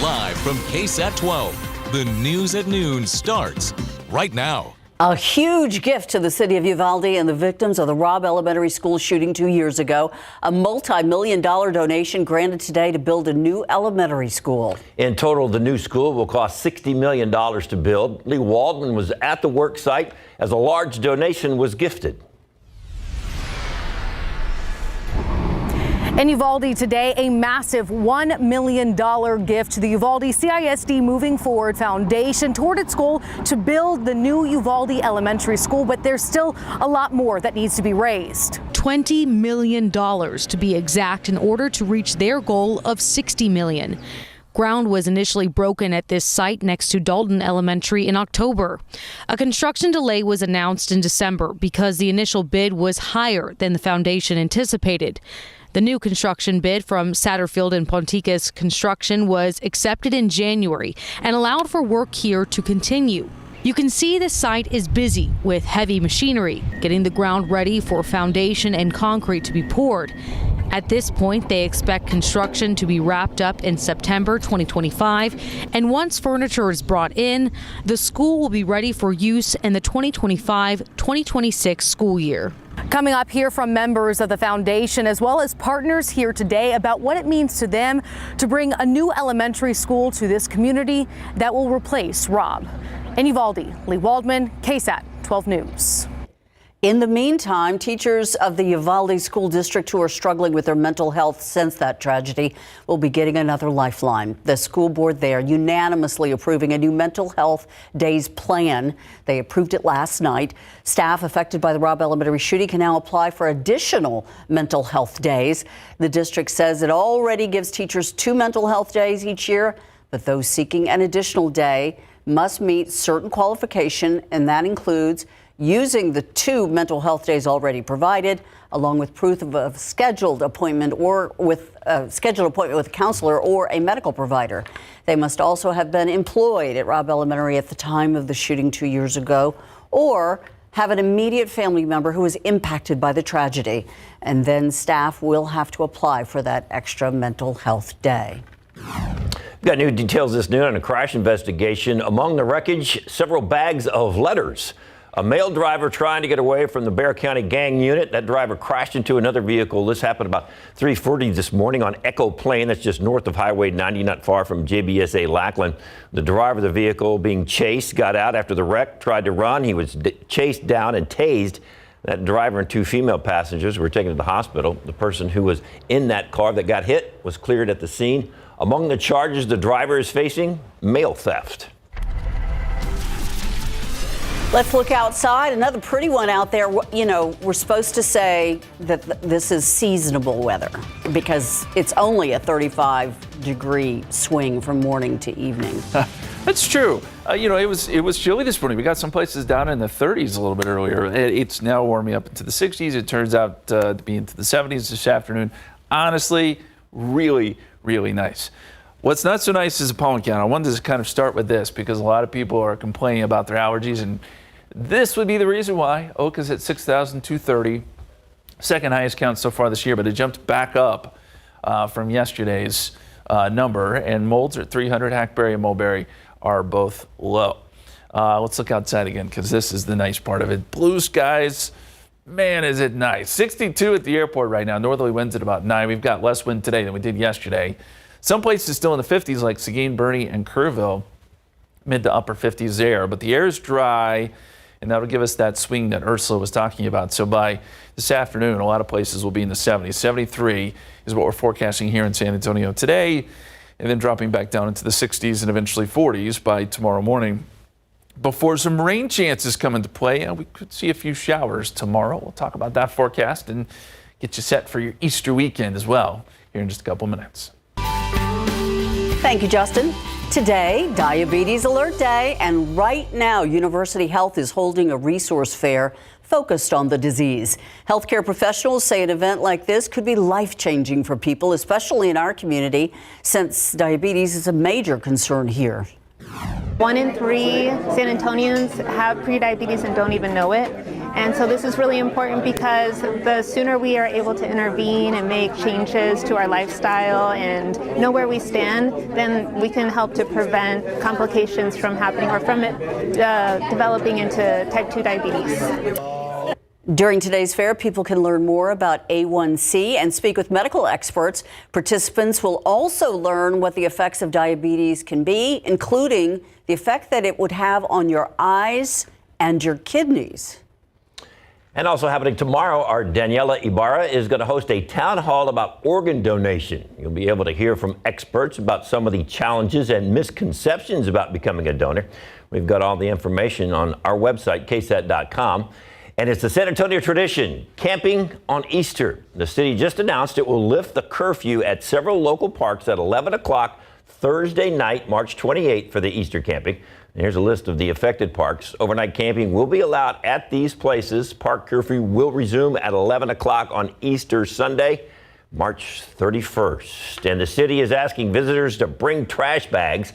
Live from KSAT 12, the News at Noon starts right now. A huge gift to the city of Uvalde and the victims of the Robb Elementary School shooting 2 years ago. A multi-million-dollar donation granted today to build a new elementary school. In total, the new school will cost $60 million to build. Lee Waldman was at the work site as a large donation was gifted. In Uvalde today, a massive $1 million gift to the Uvalde CISD Moving Forward Foundation toward its goal to build the new Uvalde Elementary School, but there's still a lot more that needs to be raised. $20 million to be exact in order to reach their goal of $60 million. Ground was initially broken at this site next to Dalton Elementary in October. A construction delay was announced in December because the initial bid was higher than the foundation anticipated. The new construction bid from Satterfield and Ponticus Construction was accepted in January and allowed for work here to continue. You can see the site is busy with heavy machinery, getting the ground ready for foundation and concrete to be poured. At this point, they expect construction to be wrapped up in September 2025, and once furniture is brought in, the school will be ready for use in the 2025-2026 school year. Coming up, here from members of the foundation as well as partners here today about what it means to them to bring a new elementary school to this community that will replace Robb. In Uvalde, Lee Waldman, KSAT 12 News. In the meantime, teachers of the Uvalde School District who are struggling with their mental health since that tragedy will be getting another lifeline. The school board there unanimously approving a new mental health days plan. They approved it last night. Staff affected by the Robb Elementary shooting can now apply for additional mental health days. The district says it already gives teachers 2 mental health days each year, but those seeking an additional day must meet certain qualification, and that includes using the 2 mental health days already provided, along with proof of a scheduled appointment with a counselor or a medical provider. They must also have been employed at Robb Elementary at the time of the shooting 2 years ago, or have an immediate family member who was impacted by the tragedy. And then staff will have to apply for that extra mental health day. We've got new details this noon on a crash investigation. Among the wreckage, several bags of letters. A male driver trying to get away from the Bexar County gang unit. That driver crashed into another vehicle. This happened about 3:40 this morning on Echo Plain. That's just north of Highway 90, not far from JBSA Lackland. The driver of the vehicle being chased got out after the wreck, tried to run. He was chased down and tased. That driver and 2 female passengers were taken to the hospital. The person who was in that car that got hit was cleared at the scene. Among the charges the driver is facing, mail theft. Let's look outside. Another pretty one out there. You know, we're supposed to say that this is seasonable weather because it's only a 35-degree swing from morning to evening. That's true. It was chilly this morning. We got some places down in the 30s a little bit earlier. It's now warming up into the 60s. It turns out to be into the 70s this afternoon. Honestly, really, really nice. What's not so nice is a pollen count. I wanted to kind of start with this because a lot of people are complaining about their allergies, and this would be the reason why. Oak is at 6,230, second highest count so far this year, but it jumped back up from yesterday's number, and molds are at 300. Hackberry and mulberry are both low. Let's look outside again because this is the nice part of it. Blue skies. Man, is it nice. 62 at the airport right now. Northerly winds at about 9. We've got less wind today than we did yesterday. Some places still in the 50s like Seguin, Bernie, and Kerrville. Mid to upper 50s there. But the air is dry, and that'll give us that swing that Ursula was talking about. So by this afternoon, a lot of places will be in the 70s. 73 is what we're forecasting here in San Antonio today, and then dropping back down into the 60s and eventually 40s by tomorrow morning. Before some rain chances come into play, we could see a few showers tomorrow. We'll talk about that forecast and get you set for your Easter weekend as well here in just a couple minutes. Thank you, Justin. Today, Diabetes Alert Day, and right now, University Health is holding a resource fair focused on the disease. Healthcare professionals say an event like this could be life-changing for people, especially in our community, since diabetes is a major concern here. 1 in 3 San Antonians have prediabetes and don't even know it. And so this is really important because the sooner we are able to intervene and make changes to our lifestyle and know where we stand, then we can help to prevent complications from happening or from it developing into type 2 diabetes. During today's fair, people can learn more about A1C and speak with medical experts. Participants will also learn what the effects of diabetes can be, including the effect that it would have on your eyes and your kidneys. And also happening tomorrow, our Daniela Ibarra is going to host a town hall about organ donation. You'll be able to hear from experts about some of the challenges and misconceptions about becoming a donor. We've got all the information on our website, KSAT.com. And it's the San Antonio tradition, camping on Easter. The city just announced it will lift the curfew at several local parks at 11 o'clock Thursday night, March 28th for the Easter camping. And here's a list of the affected parks. Overnight camping will be allowed at these places. Park curfew will resume at 11 o'clock on Easter Sunday, March 31st. And the city is asking visitors to bring trash bags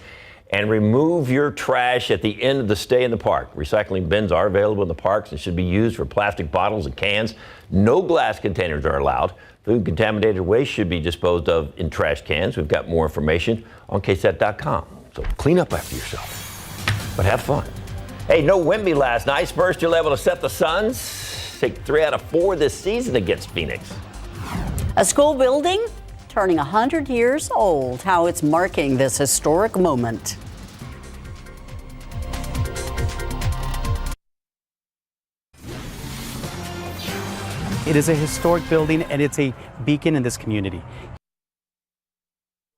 and remove your trash at the end of the stay in the park. Recycling bins are available in the parks and should be used for plastic bottles and cans. No glass containers are allowed. Food contaminated waste should be disposed of in trash cans. We've got more information on KSAT.com. So clean up after yourself, but have fun. Hey, no Wemby last night. Spurs still able to set the Suns. Take 3 out of 4 this season against Phoenix. A school building turning 100 years old, how it's marking this historic moment. It is a historic building and it's a beacon in this community.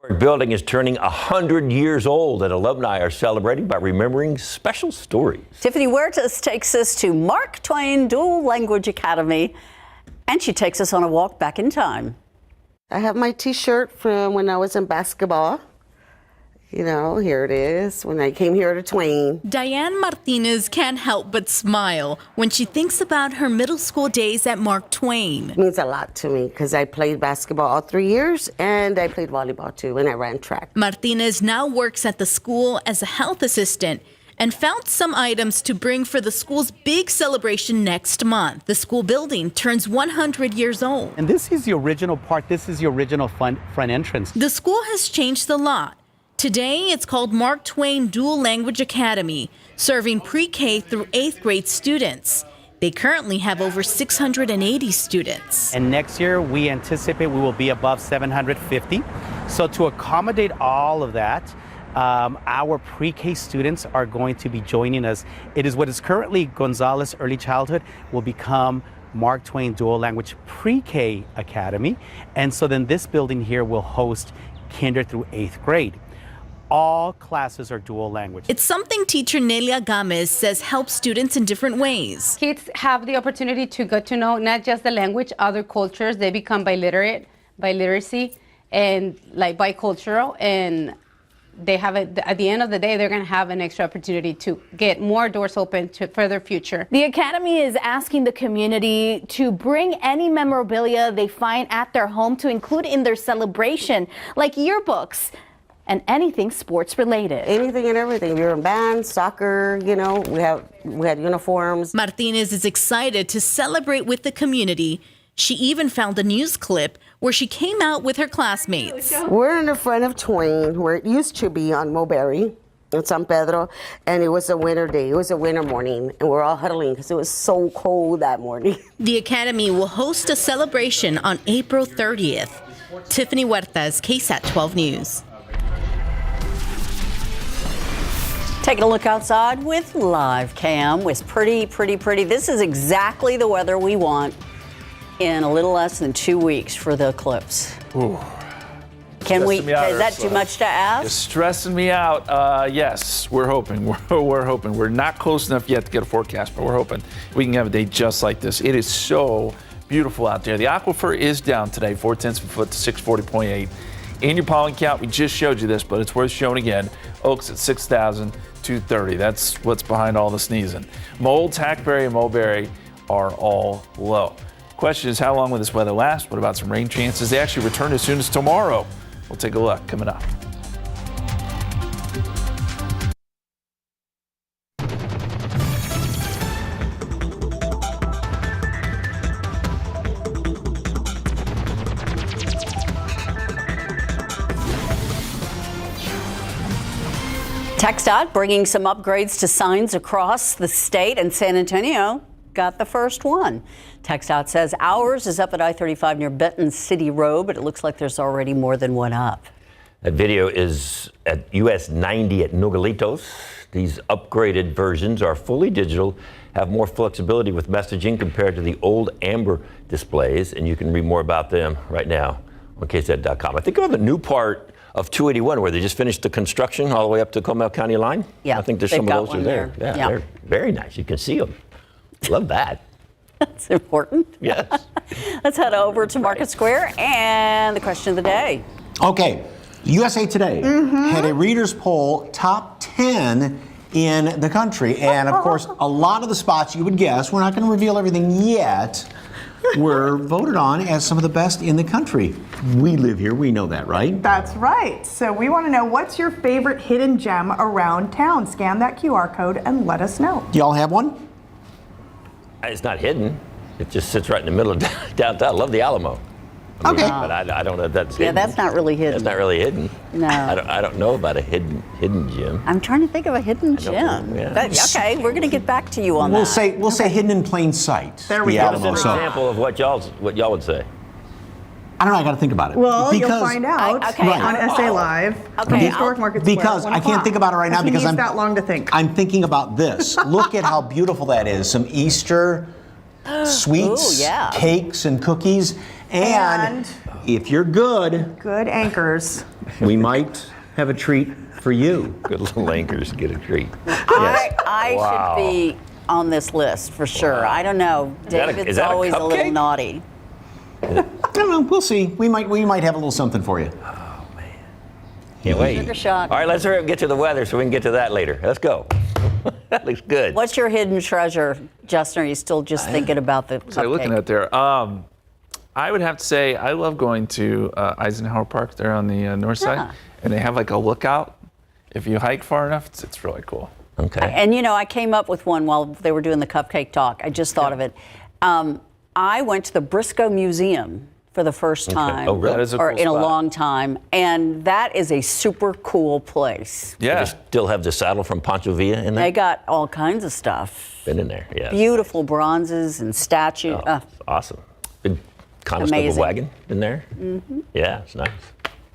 The building is turning 100 years old, and alumni are celebrating by remembering special stories. Tiffany Huertas takes us to Mark Twain Dual Language Academy, and she takes us on a walk back in time. I have my t-shirt from when I was in basketball. You know, here it is, when I came here to Twain. Diane Martinez can't help but smile when she thinks about her middle school days at Mark Twain. It means a lot to me because I played basketball all 3 years and I played volleyball too, and I ran track. Martinez now works at the school as a health assistant and found some items to bring for the school's big celebration next month. The school building turns 100 years old. And this is the original part. This is the original front entrance. The school has changed a lot. Today, it's called Mark Twain Dual Language Academy, serving pre-K through 8th grade students. They currently have over 680 students. And next year, we anticipate we will be above 750. So to accommodate all of that, our pre-K students are going to be joining us. It is what is currently Gonzalez Early Childhood will become Mark Twain Dual Language Pre-K Academy. And so then this building here will host kinder through 8th grade. All classes are dual language. It's something teacher Nelia Gomez says helps students in different ways. Kids have the opportunity to get to know not just the language, other cultures. They become biliteracy, and like bicultural, and they have at the end of the day, they're going to have an extra opportunity to get more doors open for their future. The Academy is asking the community to bring any memorabilia they find at their home to include in their celebration, like yearbooks and anything sports related. Anything and everything. We were in band, soccer, you know, we had uniforms. Martinez is excited to celebrate with the community. She even found a news clip where she came out with her classmates. We're in the front of Twain, where it used to be on Mulberry in San Pedro, and it was a winter day. It was a winter morning, and we're all huddling because it was so cold that morning. The Academy will host a celebration on April 30th. Tiffany Huertas, KSAT 12 News. Taking a look outside with live cam with pretty. This is exactly the weather we want in a little less than 2 weeks for the eclipse. Ooh. Is that too much to ask? You're stressing me out. Yes, we're hoping. We're hoping. We're not close enough yet to get a forecast, but we're hoping we can have a day just like this. It is so beautiful out there. The aquifer is down today, 0.4 of a foot to 640.8. In your pollen count, we just showed you this, but it's worth showing again. Oaks at 6,230. That's what's behind all the sneezing. Molds, hackberry, and mulberry are all low. Question is, how long will this weather last? What about some rain chances? They actually return as soon as tomorrow. We'll take a look coming up. TxDOT bringing some upgrades to signs across the state, and San Antonio got the first one. TxDOT says ours is up at I-35 near Benton City Road, but it looks like there's already more than one up. That video is at US 90 at Nogalitos. These upgraded versions are fully digital, have more flexibility with messaging compared to the old amber displays, and you can read more about them right now on KSAT.com. I think about the new part of 281 where they just finished the construction all the way up to Comal County line. Yeah, I think there's some of those are there. Yeah, they're very nice. You can see them. Love that. That's important. Yes. Let's head over to Market Square and the question of the day. Okay, USA Today had a readers poll top 10 in the country, and of course a lot of the spots you would guess, we're not going to reveal everything yet, were voted on as some of the best in the country. We live here, we know that, right? That's right. So we want to know, what's your favorite hidden gem around town? Scan that QR code and let us know. Do y'all have one? It's not hidden. It just sits right in the middle of downtown. I love the Alamo. I mean, Okay. But I don't know if that's hidden. Yeah, that's not really hidden. That's not really hidden. No. I don't know about a hidden gem. I'm trying to think of a hidden gem. Yeah. Okay, we're going to get back to you on We'll that. say hidden in plain sight. There we the go. Give us Alamo. an So, example of what y'all would say. I don't know, I got to think about it. Well, you'll Because- find out okay, on I'll- SA Live Okay, on Historic Market Square. Because at 1 I can't o'clock. think about it right now He because needs I'm that long to think. I'm thinking about this. Look at how beautiful that is. Some Easter sweets, Ooh, yeah. cakes, and cookies. And if you're good, Good anchors. we might have a treat for you. Good little anchors get a treat. I Wow. should be on this list for sure. I don't know. that a- David's is that a always a little cupcake? naughty. I don't know. We'll see. We might have a little something for you. Can't wait. Sugar shock. All right, let's hurry up and get to the weather so we can get to that later. Let's go. That looks good. What's your hidden treasure, Justin? Are you still just thinking about the What am I looking cupcake? at there? I would have to say I love going to Eisenhower Park there on the north side, Yeah. and they have like a lookout. If you hike far enough, it's really cool. Okay. And you know, I came up with one while they were doing the cupcake talk. I just thought of it. I went to the Briscoe Museum for the first time, Oh, really? That is a or cool in a spot. long time, and that is a super cool place. Yeah. They still have the saddle from Pancho Villa in there? They got all kinds of stuff. Been in there, yeah. Beautiful bronzes and statues. Awesome. Big Conestoga Amazing. wagon in there. Mm-hmm. Yeah, it's nice.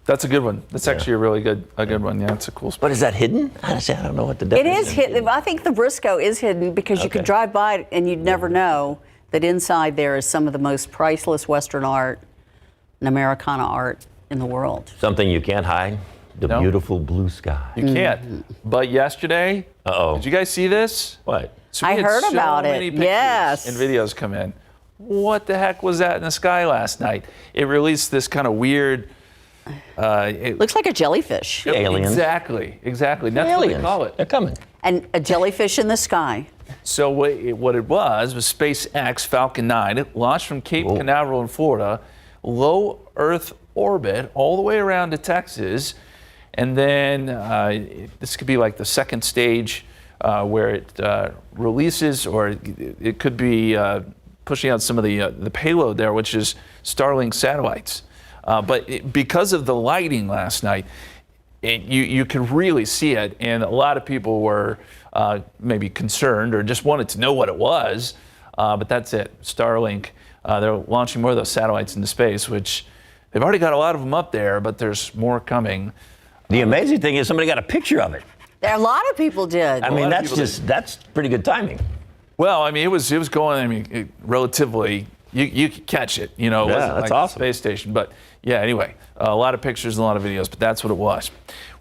That's a good one. That's actually a good one. Yeah, it's a cool spot. But is that hidden? Honestly, I don't know what the It definition is hidden. I think the Briscoe is hidden because you could Okay. drive by it and you'd never know that inside there is some of the most priceless Western art and Americana art in the world. Something you can't hide, the No. beautiful blue sky. You can't. But yesterday, Uh-oh. did you guys see this? What? So I we had heard so about it. many pictures Yes. and videos come in. What the heck was that in the sky last night? It released this kind of weird. Looks like a jellyfish. Aliens. Exactly. That's what they Aliens. call it. They're coming. And a jellyfish in the sky. So what it was SpaceX Falcon 9. It launched from Cape Canaveral in Florida, low Earth orbit all the way around to Texas, and then this could be like the second stage where it releases, or it could be pushing out some of the payload there, which is Starlink satellites. But because of the lighting last night, you can really see it, and a lot of people were maybe concerned or just wanted to know what it was. But that's it, Starlink. They're launching more of those satellites into space, which they've already got a lot of them up there, but there's more coming. The amazing thing is somebody got a picture of it. There, a lot of people did. I mean, that's pretty good timing. Well, I mean, it was going. I mean, relatively, you could catch it. You know, it Yeah, wasn't that's like awesome. the space station. But yeah, anyway, a lot of pictures and a lot of videos. But that's what it was.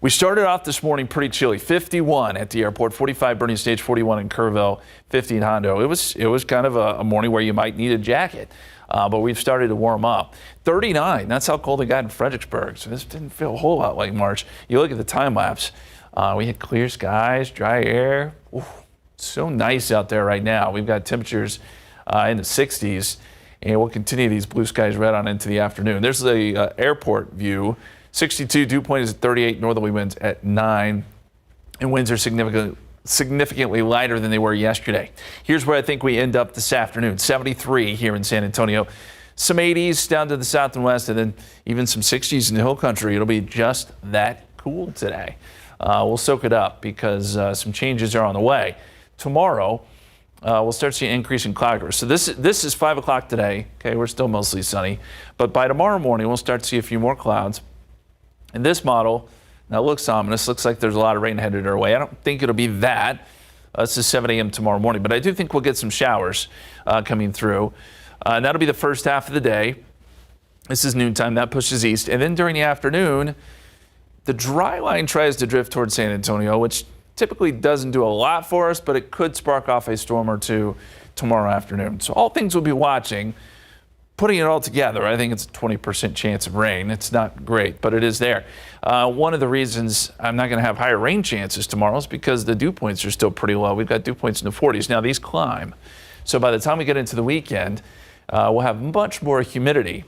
We started off this morning pretty chilly. 51 at the airport, 45 Bernie Stage, 41 in Kerrville, 50 in Hondo. It was kind of a morning where you might need a jacket. But we've started to warm up. 39. That's how cold it got in Fredericksburg. So this didn't feel a whole lot like March. You look at the time lapse. We had clear skies, dry air. Ooh, so nice out there right now. We've got temperatures in the 60s, and we'll continue these blue skies right on into the afternoon. There's the airport view. 62, dew point is at 38, northerly winds at 9, and winds are significantly lighter than they were yesterday. Here's where I think we end up this afternoon. 73 here in San Antonio. Some 80s down to the south and west, and then even some 60s in the hill country. It'll be just that cool today. we'll soak it up because some changes are on the way. Tomorrow, we'll start seeing an increase in cloud cover. So this is 5 o'clock today. Okay, we're still mostly sunny. But by tomorrow morning, we'll start to see a few more clouds. And this model, now looks ominous. Looks like there's a lot of rain headed our way. I don't think it'll be that. This is 7 a.m. tomorrow morning. But I do think we'll get some showers coming through. And that'll be the first half of the day. This is noontime. That pushes east. And then during the afternoon, the dry line tries to drift towards San Antonio, which typically doesn't do a lot for us, but it could spark off a storm or two tomorrow afternoon. So all things we'll be watching. Putting it all together, I think it's a 20% chance of rain. It's not great, but it is there. One of the reasons I'm not going to have higher rain chances tomorrow is because the dew points are still pretty low. We've got dew points in the 40s. Now these climb. So by the time we get into the weekend, we'll have much more humidity.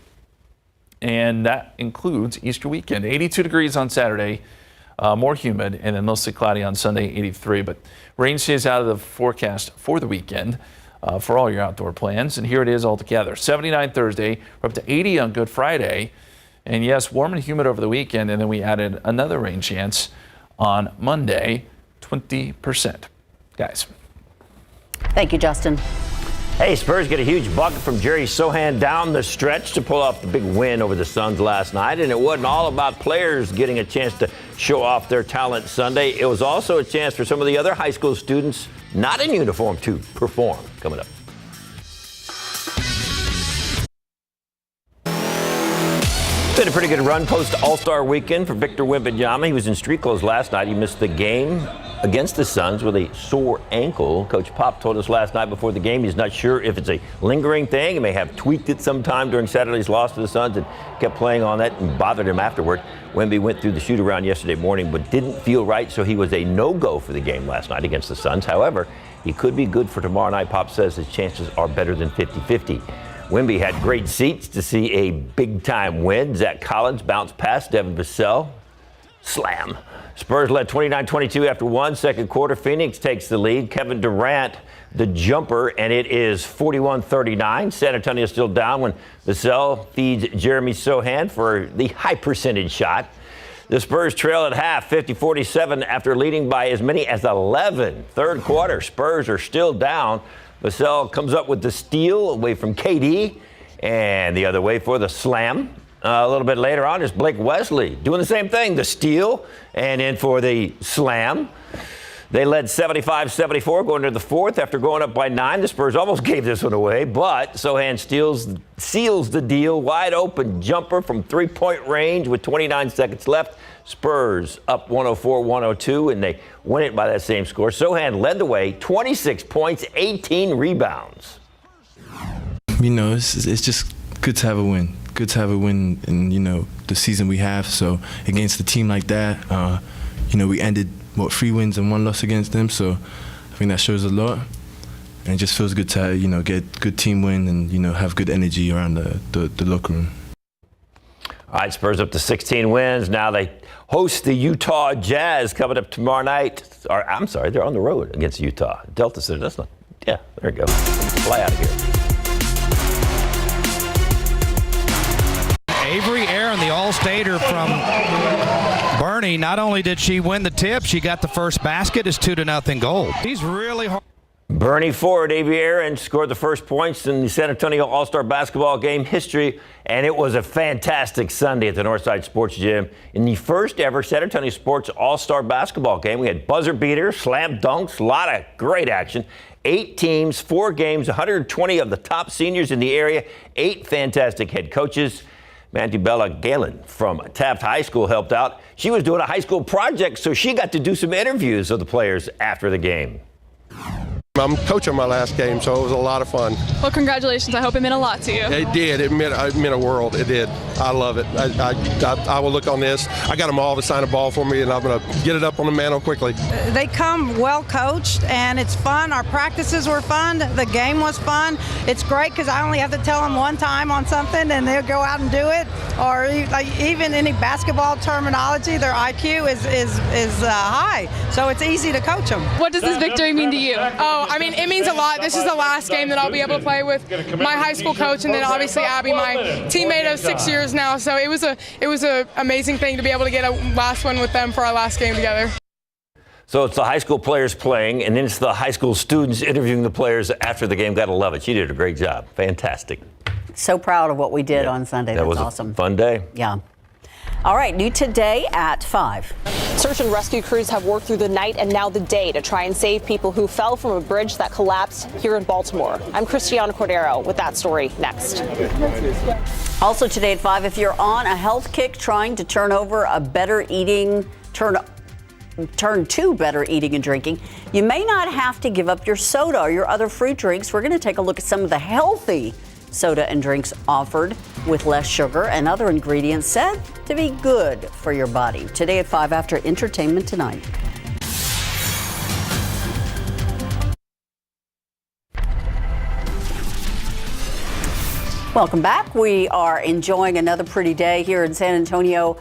And that includes Easter weekend. 82 degrees on Saturday, more humid, and then mostly cloudy on Sunday, 83. But rain stays out of the forecast for the weekend for all your outdoor plans. And here it is all together. 79 Thursday, we're up to 80 on Good Friday. And yes, warm and humid over the weekend. And then we added another rain chance on Monday, 20%. Guys. Thank you, Justin. Hey, Spurs get a huge bucket from Jerry Sohan down the stretch to pull off the big win over the Suns last night. And it wasn't all about players getting a chance to show off their talent Sunday. It was also a chance for some of the other high school students not in uniform to perform. Coming up. Been a pretty good run post All-Star weekend for Victor Wembanyama. He was in street clothes last night. He missed the game against the Suns with a sore ankle. Coach Pop told us last night before the game he's not sure if it's a lingering thing. He may have tweaked it sometime during Saturday's loss to the Suns and kept playing on that and bothered him afterward. Wemby went through the shoot-around yesterday morning but didn't feel right, so he was a no-go for the game last night against the Suns. However, he could be good for tomorrow night. Pop says his chances are better than 50-50. Wemby had great seats to see a big-time win. Zach Collins bounced past Devin Vassell. Slam. Spurs led 29-22 after one second quarter. Phoenix takes the lead. Kevin Durant, the jumper, and it is 41-39. San Antonio still down when Vassell feeds Jeremy Sohan for the high percentage shot. The Spurs trail at half, 50-47, after leading by as many as 11. Third quarter, Spurs are still down. Vassell comes up with the steal away from KD, and the other way for the slam. A little bit later on is Blake Wesley doing the same thing, the steal, and in for the slam. They led 75-74 going to the fourth after going up by 9. The Spurs almost gave this one away, but Sohan seals the deal. Wide open jumper from three-point range with 29 seconds left. Spurs up 104-102, and they win it by that same score. Sohan led the way, 26 points, 18 rebounds. You know, it's just good to have a win. Good to have a win in, you know, the season we have. So against a team like that, you know, we ended, 3 wins and 1 loss against them. So I think that shows a lot. And it just feels good to, you know, get good team win and, you know, have good energy around the locker room. All right, Spurs up to 16 wins. Now they host the Utah Jazz coming up tomorrow night. Or, I'm sorry, they're on the road against Utah. Delta Center, that's not, yeah, there you go. Fly out of here. Avery Aaron, the All-Stater from Bernie. Not only did she win the tip, she got the first basket. It's 2-0 gold. He's really hard. Bernie forward Avery Aaron scored the first points in the San Antonio All-Star basketball game history, and it was a fantastic Sunday at the Northside Sports Gym. In the first ever San Antonio Sports All-Star basketball game, we had buzzer beaters, slam dunks, a lot of great action. 8 teams, 4 games, 120 of the top seniors in the area, 8 fantastic head coaches. Mantibella Galen from Taft High School helped out. She was doing a high school project, so she got to do some interviews of the players after the game. I'm coaching my last game, so it was a lot of fun. Well, congratulations. I hope it meant a lot to you. It did. It meant a world. It did. I love it. I will look on this. I got them all to sign a ball for me, and I'm going to get it up on the mantle quickly. They come well coached, and it's fun. Our practices were fun. The game was fun. It's great because I only have to tell them one time on something, and they'll go out and do it. Or even any basketball terminology, their IQ is high, so it's easy to coach them. What does this victory mean to you? Oh, I mean, it means a lot. This is the last game that I'll be able to play with my high school coach, and then obviously Abby, my teammate of 6 years now. So it was a amazing thing to be able to get a last one with them for our last game together. So it's the high school players playing, and then it's the high school students interviewing the players after the game. Gotta love it. She did a great job. Fantastic. So proud of what we did on Sunday. That was awesome. A fun day. Yeah. All right, new today at 5. Search and rescue crews have worked through the night and now the day to try and save people who fell from a bridge that collapsed here in Baltimore. I'm Cristiana Cordero with that story next. Also today at 5, if you're on a health kick trying to turn to better eating and drinking, you may not have to give up your soda or your other fruit drinks. We're going to take a look at some of the healthy soda and drinks offered with less sugar and other ingredients said to be good for your body. Today at 5 after Entertainment Tonight. Welcome back. We are enjoying another pretty day here in San Antonio.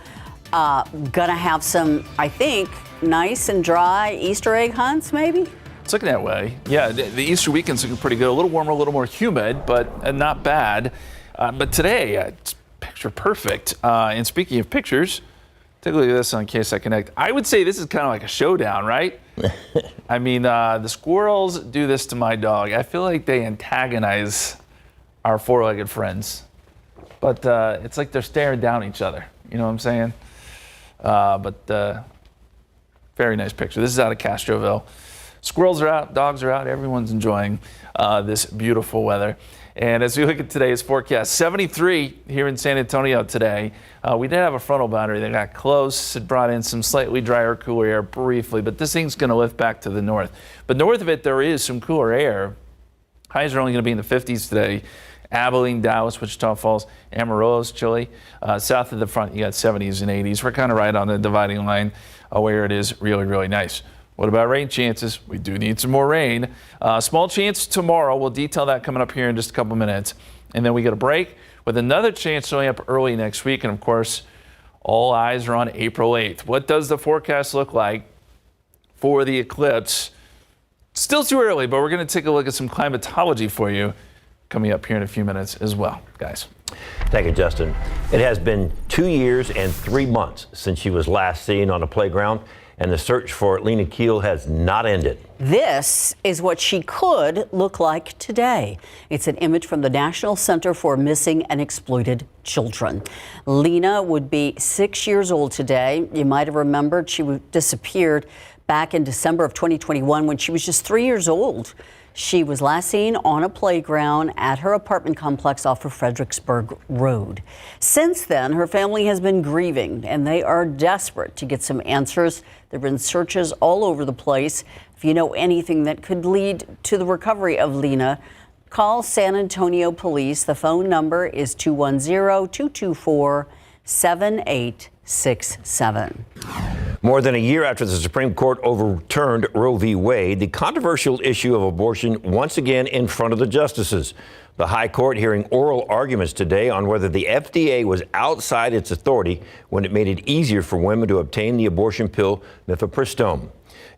Gonna have some, I think, nice and dry Easter egg hunts, maybe? It's looking that way. Yeah, the Easter weekend's looking pretty good. A little warmer, a little more humid, but not bad. But today, it's picture perfect. And speaking of pictures, take a look at this on KSAT Connect. I would say this is kind of like a showdown, right? I mean, the squirrels do this to my dog. I feel like they antagonize our four-legged friends. But it's like they're staring down each other. You know what I'm saying? Very nice picture. This is out of Castroville. Squirrels are out, dogs are out, everyone's enjoying this beautiful weather. And as we look at today's forecast, 73 here in San Antonio today. We did have a frontal boundary that got close. It brought in some slightly drier, cooler air briefly, but this thing's going to lift back to the north. But north of it, there is some cooler air. Highs are only going to be in the 50s today. Abilene, Dallas, Wichita Falls, Amarillo's chilly. South of the front, you got 70s and 80s. We're kind of right on the dividing line where it is really, really nice. What about rain chances? We do need some more rain. Small chance tomorrow. We'll detail that coming up here in just a couple minutes. And then we get a break with another chance showing up early next week. And of course, all eyes are on April 8th. What does the forecast look like for the eclipse? Still too early, but we're going to take a look at some climatology for you coming up here in a few minutes as well, guys. Thank you, Justin. It has been 2 years and 3 months since she was last seen on a playground, and the search for Lena Keel has not ended. This is what she could look like today. It's an image from the National Center for Missing and Exploited Children. Lena would be 6 years old today. You might have remembered she disappeared back in December of 2021 when she was just 3 years old. She was last seen on a playground at her apartment complex off of Fredericksburg Road. Since then, her family has been grieving, and they are desperate to get some answers. There have been searches all over the place. If you know anything that could lead to the recovery of Lena, call San Antonio Police. The phone number is 210-224-7867. More than a year after the Supreme Court overturned Roe v. Wade, the controversial issue of abortion once again in front of the justices. The High Court hearing oral arguments today on whether the FDA was outside its authority when it made it easier for women to obtain the abortion pill mifepristone.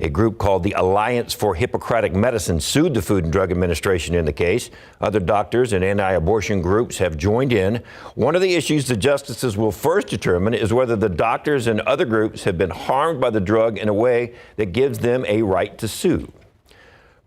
A group called the Alliance for Hippocratic Medicine sued the Food and Drug Administration in the case. Other doctors and anti-abortion groups have joined in. One of the issues the justices will first determine is whether the doctors and other groups have been harmed by the drug in a way that gives them a right to sue.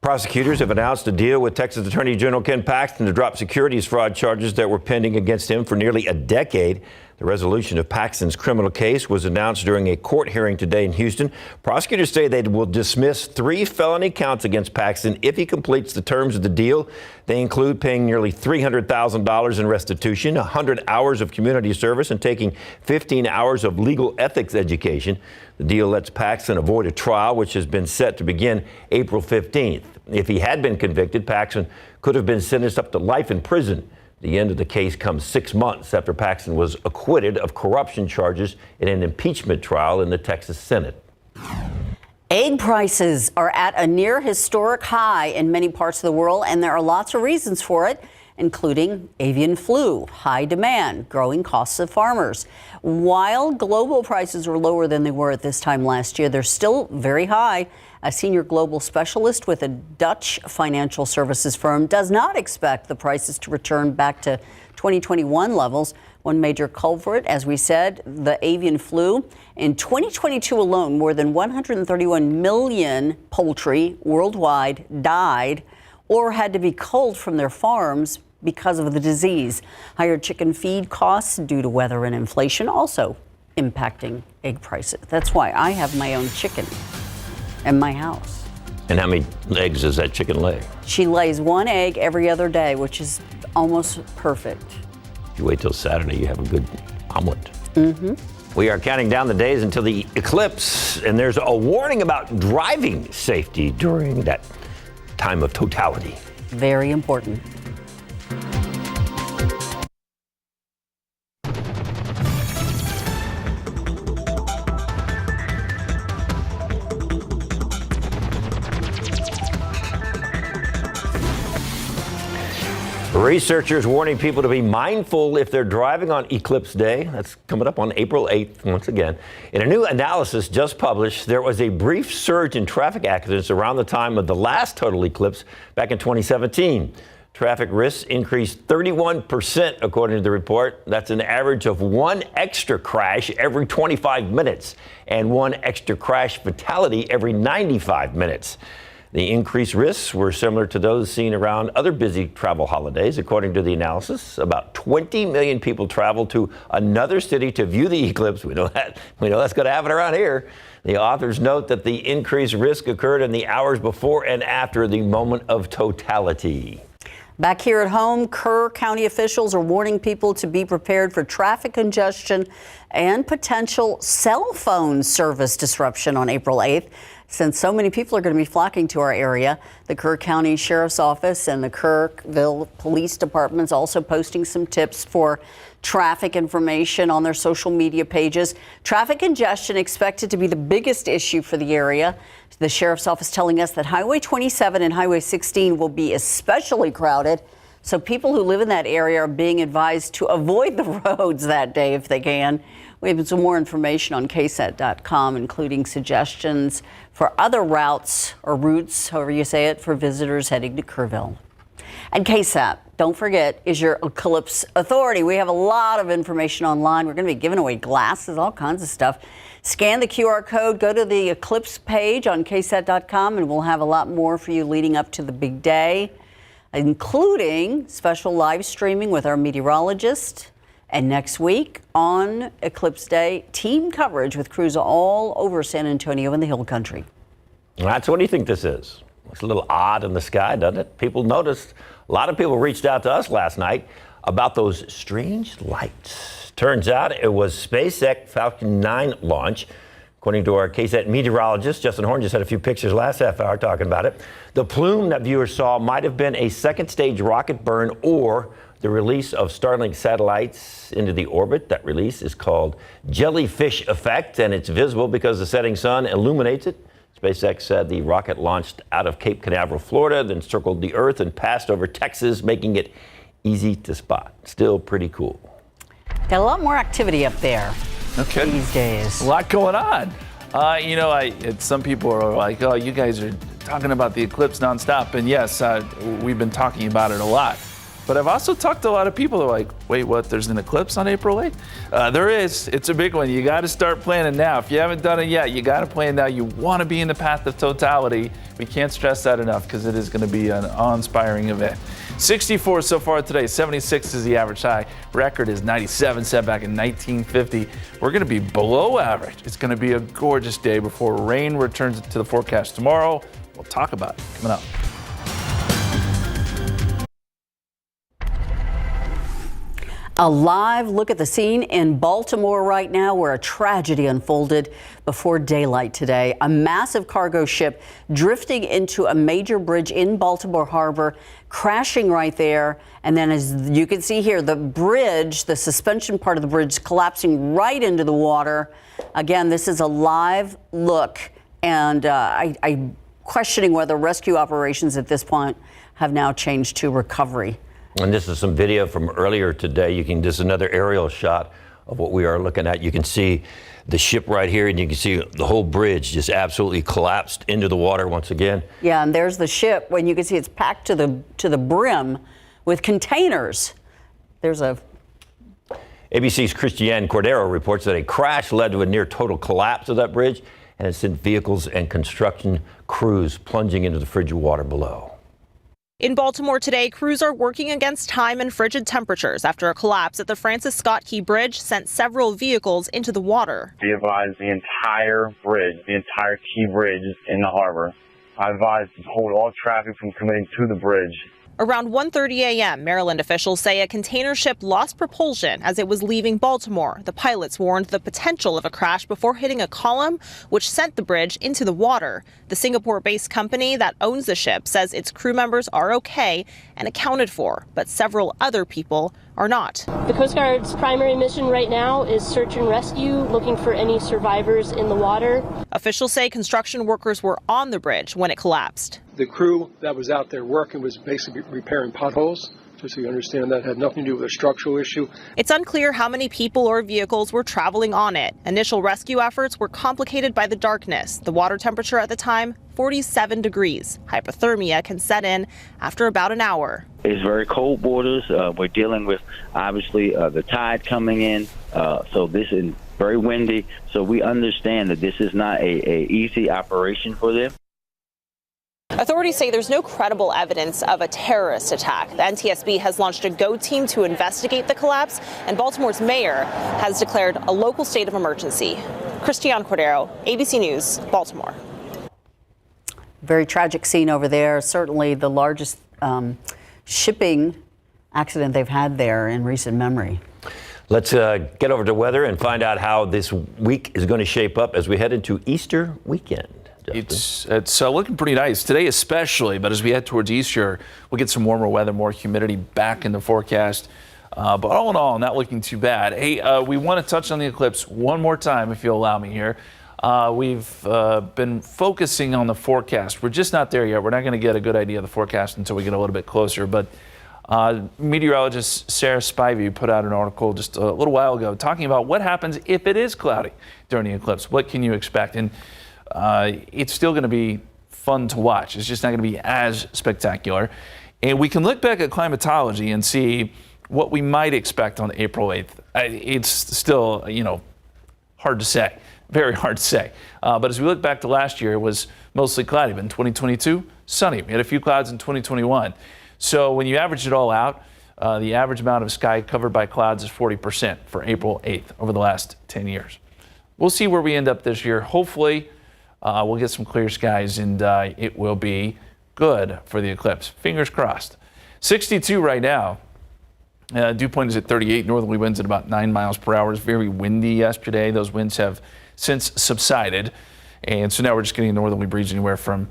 Prosecutors have announced a deal with Texas Attorney General Ken Paxton to drop securities fraud charges that were pending against him for nearly a decade. The resolution of Paxton's criminal case was announced during a court hearing today in Houston. Prosecutors say they will dismiss 3 felony counts against Paxton if he completes the terms of the deal. They include paying nearly $300,000 in restitution, 100 hours of community service, and taking 15 hours of legal ethics education. The deal lets Paxton avoid a trial, which has been set to begin April 15th. If he had been convicted, Paxton could have been sentenced up to life in prison. The end of the case comes 6 months after Paxton was acquitted of corruption charges in an impeachment trial in the Texas Senate. Egg prices are at a near historic high in many parts of the world, and there are lots of reasons for it, including avian flu, high demand, growing costs of farmers. While global prices are lower than they were at this time last year, they're still very high. A senior global specialist with a Dutch financial services firm does not expect the prices to return back to 2021 levels. One major culprit, as we said, the avian flu. In 2022 alone, more than 131 million poultry worldwide died or had to be culled from their farms because of the disease. Higher chicken feed costs due to weather and inflation also impacting egg prices. That's why I have my own chicken in my house. And how many eggs does that chicken lay? She lays one egg every other day, which is almost perfect. If you wait till Saturday, you have a good omelet. Mm-hmm. We are counting down the days until the eclipse, and there's a warning about driving safety during that time of totality. Very important. Researchers warning people to be mindful if they're driving on Eclipse Day. That's coming up on April 8th once again. In a new analysis just published, there was a brief surge in traffic accidents around the time of the last total eclipse back in 2017. Traffic risks increased 31% according to the report. That's an average of one extra crash every 25 minutes and one extra crash fatality every 95 minutes. The increased risks were similar to those seen around other busy travel holidays. According to the analysis, about 20 million people traveled to another city to view the eclipse. We know that's going to happen around here. The authors note that the increased risk occurred in the hours before and after the moment of totality. Back here at home, Kerr County officials are warning people to be prepared for traffic congestion and potential cell phone service disruption on April 8th. Since so many people are going to be flocking to our area, the Kerr County Sheriff's Office and the Kerrville Police Department's also posting some tips for traffic information on their social media pages. Traffic congestion expected to be the biggest issue for the area. The Sheriff's Office telling us that Highway 27 and Highway 16 will be especially crowded. So people who live in that area are being advised to avoid the roads that day if they can. We have some more information on KSAT.com, including suggestions for other routes or routes, however you say it, for visitors heading to Kerrville. And KSAT, don't forget, is your eclipse authority. We have a lot of information online. We're going to be giving away glasses, all kinds of stuff. Scan the QR code, go to the eclipse page on KSAT.com, and we'll have a lot more for you leading up to the big day, including special live streaming with our meteorologist. And next week on Eclipse Day, team coverage with crews all over San Antonio and the Hill Country. So what do you think this is? Looks a little odd in the sky, doesn't it? People noticed. A lot of people reached out to us last night about those strange lights. Turns out it was SpaceX Falcon 9 launch. According to our KSAT meteorologist, Justin Horn just had a few pictures last half hour talking about it. The plume that viewers saw might have been a second stage rocket burn or the release of Starlink satellites into the orbit. That release is called jellyfish effect, and it's visible because the setting sun illuminates it. SpaceX said the rocket launched out of Cape Canaveral, Florida, then circled the Earth and passed over Texas, making it easy to spot. Still pretty cool. Got a lot more activity up there these days. A lot going on. Some people are like, oh, you guys are talking about the eclipse nonstop. And yes, we've been talking about it a lot. But I've also talked to a lot of people who are like, wait, what, there's an eclipse on April 8th? There is. It's a big one. You got to start planning now. If you haven't done it yet, you got to plan now. You want to be in the path of totality. We can't stress that enough because it is going to be an awe-inspiring event. 64 so far today. 76 is the average high. Record is 97, set back in 1950. We're going to be below average. It's going to be a gorgeous day before rain returns to the forecast tomorrow. We'll talk about it coming up. A live look at the scene in Baltimore right now where a tragedy unfolded before daylight today. A massive cargo ship drifting into a major bridge in Baltimore Harbor, crashing right there. And then as you can see here, the bridge, the suspension part of the bridge collapsing right into the water. Again, this is a live look, and I'm questioning whether rescue operations at this point have now changed to recovery. And this is some video from earlier today. This is another aerial shot of what we are looking at. You can see the ship right here, and you can see the whole bridge just absolutely collapsed into the water once again. Yeah, and there's the ship. When you can see it's packed to the brim with containers. There's a ABC's Christiane Cordero reports that a crash led to a near total collapse of that bridge and has sent vehicles and construction crews plunging into the frigid water below. In Baltimore today, crews are working against time and frigid temperatures after a collapse at the Francis Scott Key Bridge sent several vehicles into the water. We advised the entire bridge, the entire Key Bridge in the harbor. I advised to hold all traffic from coming to the bridge. Around 1:30 a.m., Maryland officials say a container ship lost propulsion as it was leaving Baltimore. The pilots warned the potential of a crash before hitting a column, which sent the bridge into the water. The Singapore-based company that owns the ship says its crew members are okay and accounted for, but several other people are not. The Coast Guard's primary mission right now is search and rescue, looking for any survivors in the water. Officials say construction workers were on the bridge when it collapsed. The crew that was out there working was basically repairing potholes. Just so you understand, that had nothing to do with a structural issue. It's unclear how many people or vehicles were traveling on it. Initial rescue efforts were complicated by the darkness. The water temperature at the time, 47 degrees. Hypothermia can set in after about an hour. It's very cold waters. We're dealing with, obviously, the tide coming in. So this is very windy. So we understand that this is not a easy operation for them. Authorities say there's no credible evidence of a terrorist attack. The NTSB has launched a GO team to investigate the collapse, and Baltimore's mayor has declared a local state of emergency. Christiane Cordero, ABC News, Baltimore. Very tragic scene over there. Certainly the largest shipping accident they've had there in recent memory. Let's get over to weather and find out how this week is going to shape up as we head into Easter weekend. It's looking pretty nice today, especially. But as we head towards Easter, we'll get some warmer weather, more humidity back in the forecast. But all in all, not looking too bad. Hey, we want to touch on the eclipse one more time, if you'll allow me here. We've been focusing on the forecast. We're just not there yet. We're not going to get a good idea of the forecast until we get a little bit closer. But meteorologist Sarah Spivey put out an article just a little while ago talking about what happens if it is cloudy during the eclipse. What can you expect? And it's still going to be fun to watch. It's just not going to be as spectacular. And we can look back at climatology and see what we might expect on April 8th. It's still, hard to say. Very hard to say. But as we look back to last year, it was mostly cloudy. But in 2022, sunny. We had a few clouds in 2021. So when you average it all out, the average amount of sky covered by clouds is 40% for April 8th over the last 10 years. We'll see where we end up this year. Hopefully, we'll get some clear skies and it will be good for the eclipse. Fingers crossed. 62 right now. Dew point is at 38. Northerly winds at about 9 miles per hour. It's very windy yesterday. Those winds have since subsided. And so now we're just getting a northerly breeze anywhere from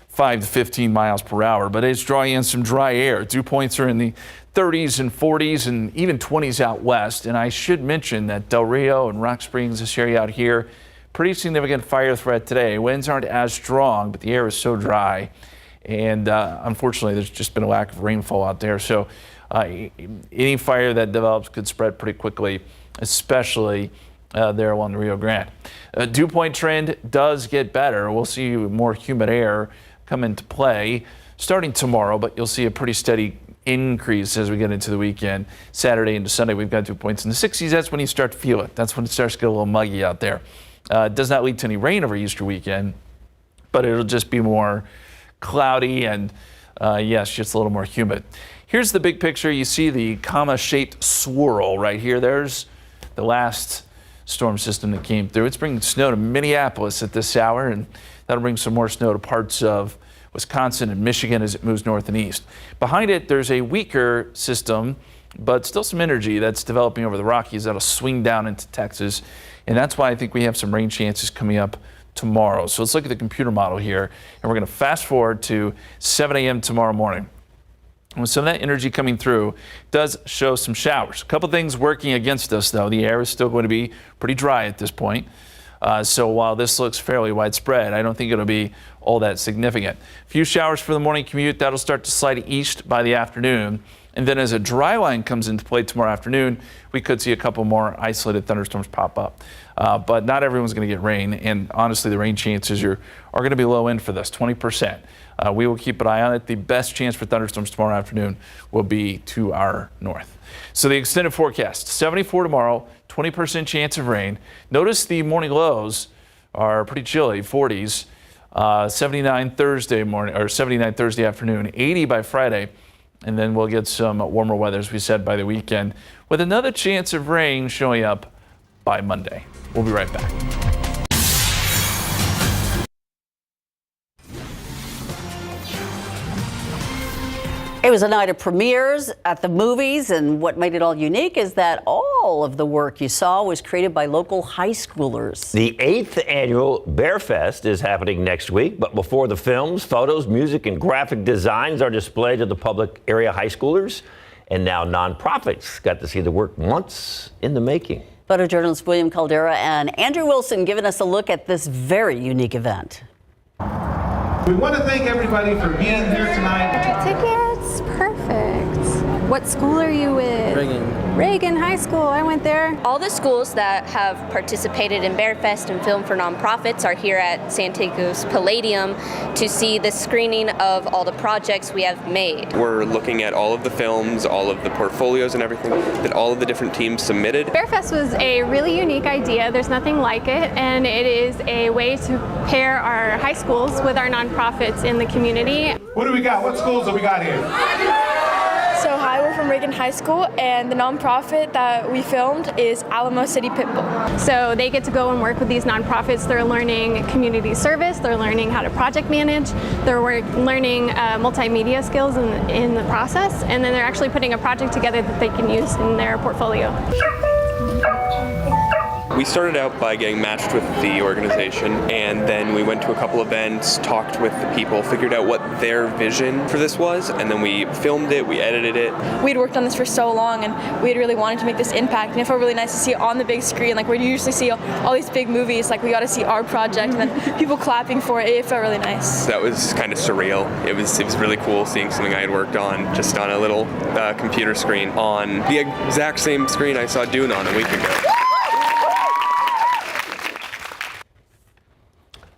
5 to 15 miles per hour. But it's drawing in some dry air. Dew points are in the 30s and 40s and even 20s out west. And I should mention that Del Rio and Rock Springs, this area out here, pretty significant fire threat today. Winds aren't as strong, but the air is so dry. And unfortunately, there's just been a lack of rainfall out there. So any fire that develops could spread pretty quickly, especially there along the Rio Grande. Dew point trend does get better. We'll see more humid air come into play starting tomorrow, but you'll see a pretty steady increase as we get into the weekend. Saturday into Sunday, we've got dew points in the 60s. That's when you start to feel it. That's when it starts to get a little muggy out there. It does not lead to any rain over Easter weekend, but it'll just be more cloudy and, yes, just a little more humid. Here's the big picture. You see the comma-shaped swirl right here. There's the last storm system that came through. It's bringing snow to Minneapolis at this hour, and that'll bring some more snow to parts of Wisconsin and Michigan as it moves north and east. Behind it, there's a weaker system, but still some energy that's developing over the Rockies that'll swing down into Texas. And that's why I think we have some rain chances coming up tomorrow. So let's look at the computer model here, and we're going to fast forward to 7 a.m. tomorrow morning. And with some of that energy coming through, it does show some showers. A couple things working against us, though. The air is still going to be pretty dry at this point. So while this looks fairly widespread, I don't think it'll be all that significant. A few showers for the morning commute. That'll start to slide east by the afternoon. And then as a dry line comes into play tomorrow afternoon, we could see a couple more isolated thunderstorms pop up. But not everyone's going to get rain. And honestly, the rain chances are going to be low end for this, 20%. We will keep an eye on it. The best chance for thunderstorms tomorrow afternoon will be to our north. So the extended forecast, 74 tomorrow, 20% chance of rain. Notice the morning lows are pretty chilly, 40s. 79 Thursday morning, or 79 Thursday afternoon, 80 by Friday. And then we'll get some warmer weather, as we said, by the weekend, with another chance of rain showing up by Monday. We'll be right back. It was a night of premieres at the movies, and what made it all unique is that all of the work you saw was created by local high schoolers. The 8th annual Bear Fest is happening next week, but before the films, photos, music, and graphic designs are displayed to the public area high schoolers, and now nonprofits got to see the work months in the making. Photojournalist William Caldera and Andrew Wilson giving us a look at this very unique event. We want to thank everybody for being here tonight. Tickets, perfect. What school are you with? Reagan High School, I went there. All the schools that have participated in Bear Fest and Film for Nonprofits are here at San Diego's Palladium to see the screening of all the projects we have made. We're looking at all of the films, all of the portfolios and everything that all of the different teams submitted. Bear Fest was a really unique idea. There's nothing like it, and it is a way to pair our high schools with our nonprofits in the community. What do we got? What schools do we got here? So hi, we're from Reagan High School, and the nonprofit that we filmed is Alamo City Pitbull. So they get to go and work with these nonprofits. They're learning community service, they're learning how to project manage, they're learning multimedia skills in the process, and then they're actually putting a project together that they can use in their portfolio. We started out by getting matched with the organization, and then we went to a couple events, talked with the people, figured out what their vision for this was, and then we filmed it, we edited it. We'd worked on this for so long, and we had really wanted to make this impact, and it felt really nice to see it on the big screen. Like, we usually see all these big movies, like we got to see our project, and then people clapping for it. It felt really nice. That was kind of surreal. It was really cool seeing something I had worked on just on a little computer screen on the exact same screen I saw Dune on a week ago.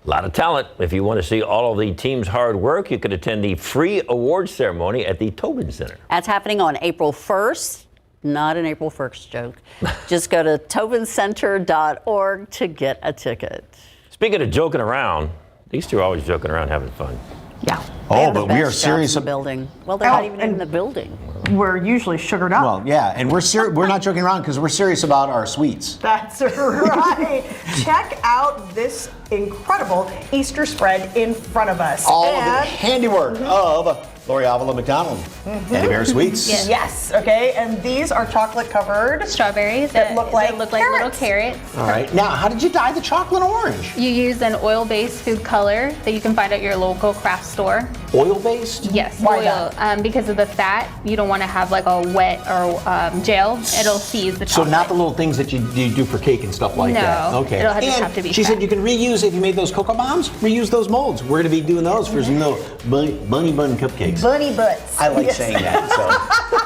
A lot of talent. If you want to see all of the team's hard work, you could attend the free awards ceremony at the Tobin Center. That's happening on April 1st. Not an April 1st joke. Just go to tobincenter.org to get a ticket. Speaking of joking around, these two are always joking around, having fun. Yeah. Oh, but we are serious. The building. Well, they're not even in the building. We're usually sugared up. Well, yeah, and we're not joking around because we're serious about our sweets. That's right. Check out this incredible Easter spread in front of us. All of the handiwork of Lori Avila McDonald. Eddie Bear Sweets. Yes, okay, and these are chocolate covered strawberries that look like little carrots. All right, now how did you dye the chocolate orange? You use an oil-based food color that you can find at your local craft store. Oil-based? Yes, Why oil. that? Because of the fat, you don't want to have like a wet or gel. It'll seize the So chocolate. not the little things that you do for cake and stuff like that. No, Okay. it'll just have to be she fat. said you can reuse, if you made those cocoa bombs, reuse those molds. We're going to be doing those for some little bunny bun cupcakes. Bunny butts. I like Yes. saying that. So,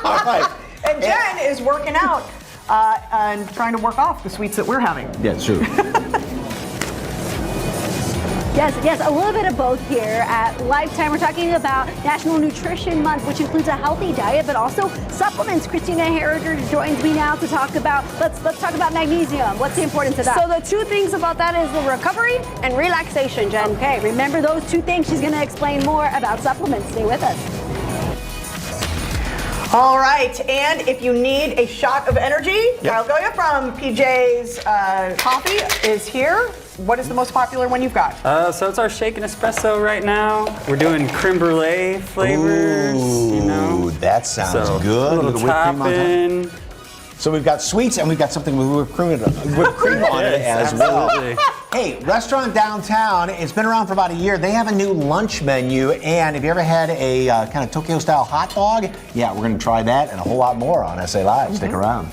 all right. And Jen is working out and trying to work off the sweets that we're having. Yeah, true. Yes, a little bit of both here at Lifetime. We're talking about National Nutrition Month, which includes a healthy diet, but also supplements. Christina Herriger joins me now to talk about, let's talk about magnesium. What's the importance of that? So the two things about that is the recovery and relaxation, Jen. Okay, remember those two things. She's going to explain more about supplements. Stay with us. All right, and if you need a shot of energy, Kyle Goya from PJ's Coffee is here. What is the most popular one you've got? So it's our shaken espresso right now. We're doing creme brulee flavors. Ooh, that sounds good. A little With whipped cream on top. topping. So we've got sweets and we've got something with whipped cream on it as well. Hey, restaurant downtown, it's been around for about a year. They have a new lunch menu, and have you ever had a kind of Tokyo-style hot dog? Yeah, we're going to try that and a whole lot more on SA Live. Stick around.